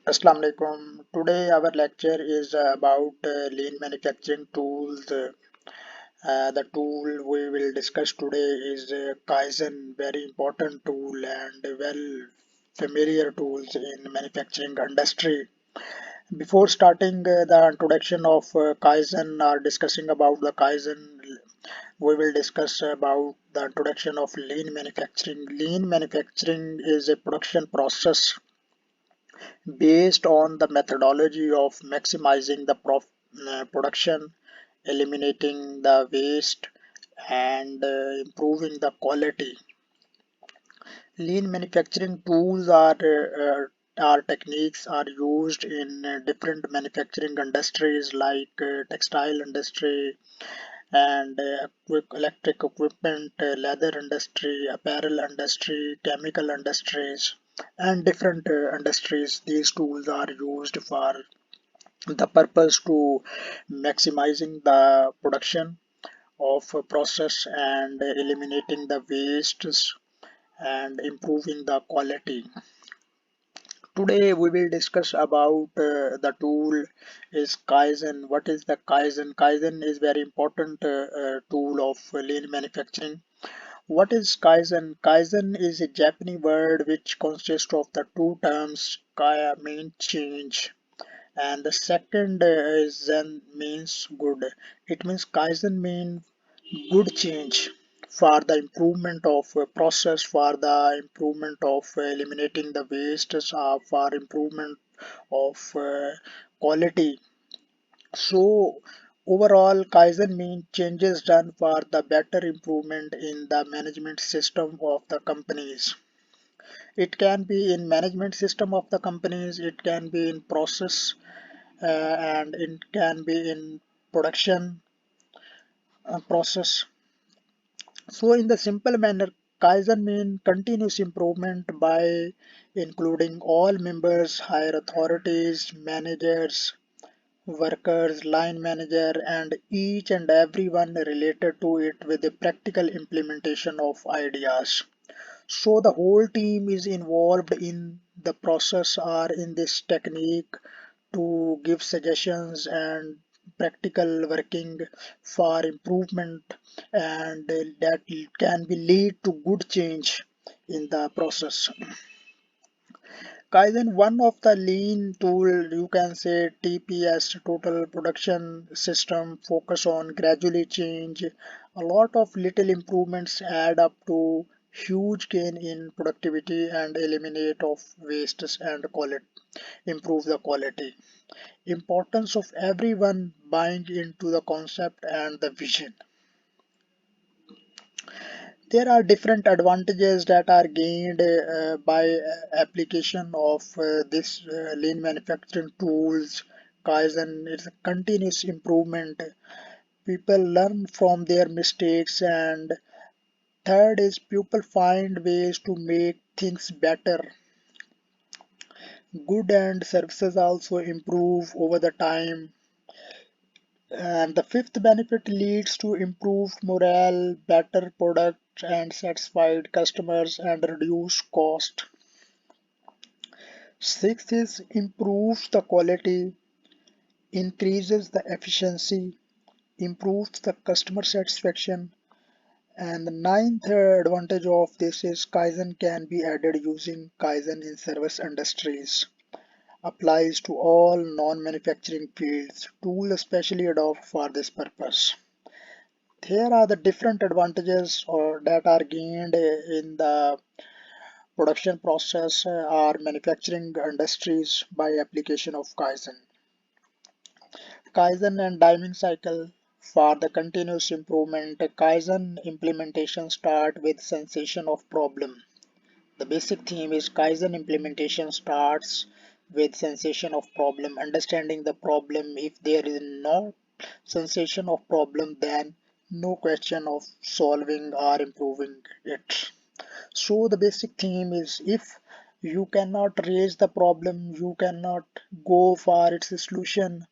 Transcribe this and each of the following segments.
Assalamu alaikum. Today our lecture is about lean manufacturing tools. The tool we will discuss today is Kaizen, very important tool and well familiar tools in manufacturing industry. Before starting the introduction of Kaizen or discussing about the Kaizen, we will discuss about the introduction of lean manufacturing. Lean manufacturing is a production process based on the methodology of maximizing the production, eliminating the waste, and improving the quality. Lean manufacturing tools are techniques are used in different manufacturing industries like textile industry and electric equipment, leather industry, apparel industry, chemical industries, and different industries. These tools are used for the purpose to maximizing the production of a process and eliminating the wastes and improving the quality. Today we will discuss about the tool is Kaizen. What is the Kaizen? Kaizen is very important tool of lean manufacturing. What is Kaizen? Kaizen is a Japanese word which consists of the two terms Kaya means change and the second is Zen means good. It means Kaizen means good change for the improvement of process, for the improvement of eliminating the wastes, for improvement of quality. So overall, Kaizen means changes done for the better improvement in the management system of the companies. It can be in management system of the companies, it can be in process, and it can be in production process. So in the simple manner, Kaizen means continuous improvement by including all members, higher authorities, managers, workers, line manager, and each and everyone related to it with the practical implementation of ideas. So the whole team is involved in the process or in this technique to give suggestions and practical working for improvement, and that can be lead to good change in the process. Kaizen, one of the lean tool, you can say TPS, total production system, focus on gradually change. A lot of little improvements add up to huge gain in productivity and eliminate of wastes and quality, improve the quality. Importance of everyone buying into the concept and the vision. There are different advantages that are gained by application of this lean manufacturing tools. Kaizen is a continuous improvement. People learn from their mistakes, and third is people find ways to make things better. Good and services also improve over the time. And the fifth benefit leads to improved morale, better product and satisfied customers and reduced cost. Sixth is improves the quality, increases the efficiency, improves the customer satisfaction. And the ninth advantage of this is Kaizen can be added using Kaizen in service industries. Applies to all non-manufacturing fields. Tool especially adopted for this purpose. Here are the different advantages or that are gained in the production process or manufacturing industries by application of Kaizen. Kaizen and diamond cycle for the continuous improvement. Kaizen implementation start with sensation of problem. The basic theme is Kaizen implementation starts with sensation of problem, understanding the problem. If there is no sensation of problem, then no question of solving or improving it. So the basic theme is if you cannot raise the problem, you cannot go for its solution.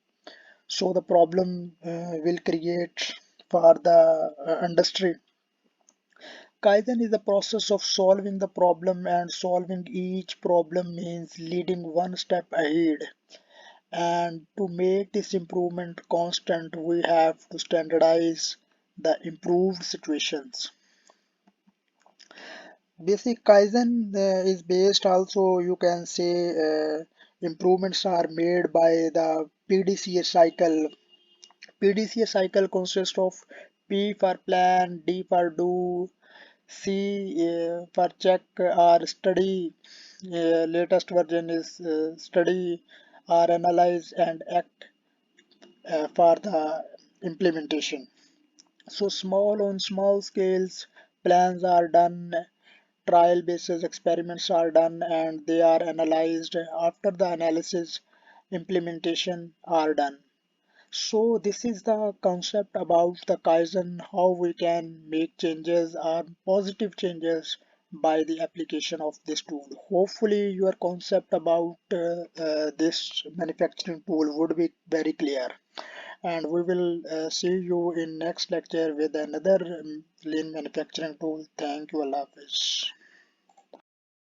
So the problem will create for the industry. Kaizen is the process of solving the problem, and solving each problem means leading one step ahead. And to make this improvement constant, we have to standardize the improved situations. Basic Kaizen is based also, you can say, improvements are made by the PDCA cycle. PDCA cycle consists of P for plan, D for do, C for check or study. Latest version is study or analyze, and act for the implementation. So small on small scales, plans are done, trial basis experiments are done, and they are analyzed. After the analysis, implementation are done. So this is the concept about the Kaizen, how we can make changes or positive changes by the application of this tool. Hopefully your concept about this manufacturing tool would be very clear. And we will see you in next lecture with another lean manufacturing tool. Thank you, Allah Hafiz.